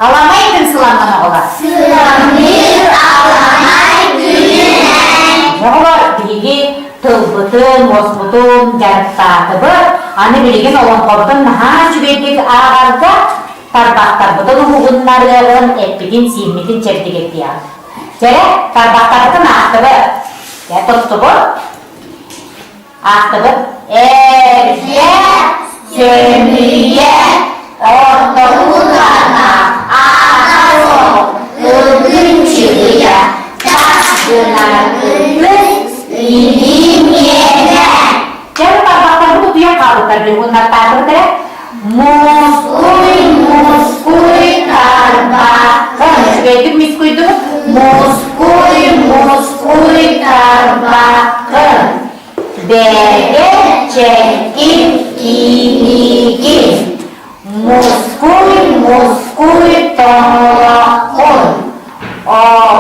Alamaydım sılanlama olar. Sılamır alamay gülünen. Ne olar? Bilgi tılbıtın, mosbutun, jarıttatıbı. Anı bilgin olan kortun naha cübeydik ağarda tarbaktar butun huğunlarlığın etbidin sihmitin çerdik etti ya. Jere tarbaktarıtın ahtıbı. Ya tuttu bu. Ahtıbı. Erke sömüye ortalıklarına ağır ol. Ilgın çıkıya taşkınarlık ilim yerler. Jere tarbaktar bu duya kalıplar bir bunlar takırdır. Muskuy tarbakın. Şüpheydik miskuydu. Muskuy tarbakın. Bege çekip ilgin. Muskuy tonlakın.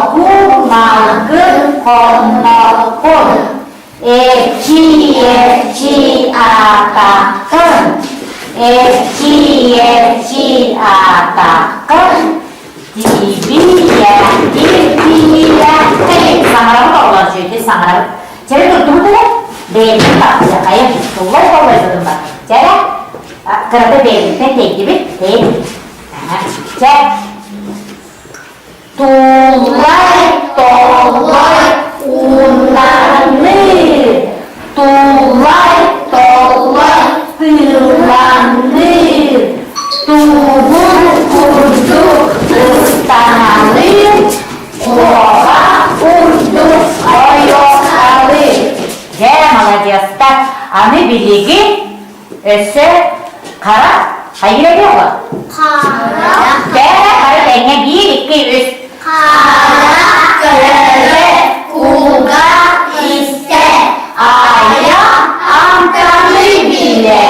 Okumagın konmakın. Ekçi atakın. Ekçi atakın. Dibiye. Sangarabı da olan şeydi, sangarabı. Cere durdu mu da? Beğendim bak, ayağım tullay kollaydın bak. Cere, kırdı beğendim, tek gibi, tek. Cere. Tullay unlanır. Tullay hırlanır. Tuğur kurdu ıstanalır. Kova kurdu oyokalır. Jere молодец. Так, а мы билigi öse kara hayır ediyorlar. Kara. Jere kara denge 1, 2, 3. Kara göre kuga iste. Aya antalı bile.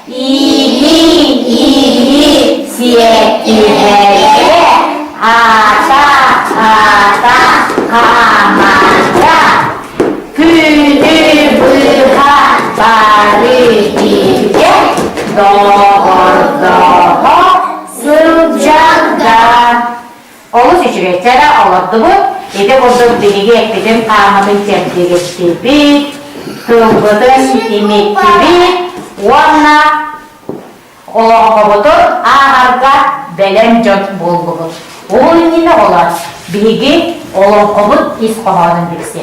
İyi siyekilere. Ata kamara. Külü bıha bari diye. Doğru sıcakta. Oğuz içine çara oladı bu. Ede koydum bilgi ekledim. Kamadın çerdiği gibi. Kılbıdın imek gibi. Ona olan kobudur. Ağarga belem jot bulgudur. Oğul yine olar. Bilgi olan kobut is kohanın birisi.